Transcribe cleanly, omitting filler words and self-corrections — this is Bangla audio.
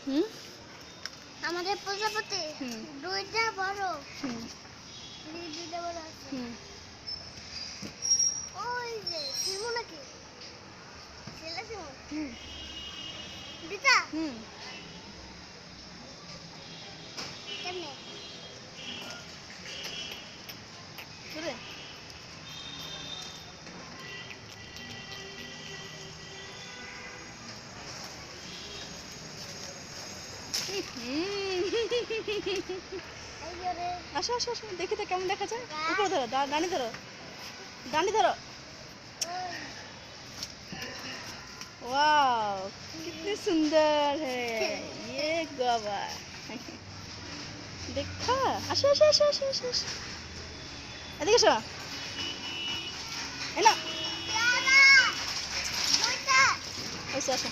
হুম আমাদের প্রজাপতি দুইটা বড় দুইটা বড় আছে ওই যে শিমু নাকি ছেলে শিমু দিতা কেমনে শুরে আসো আসো আসো দেখি তো কেমন দেখা যায় উপরে ধরো ডানি ধরো ডানি ধরো वाओ कितनी सुंदर है ये गुआवा देखा আসো আসো আসো আসো আসো আসো এদিকে এসো এনা এসো আসো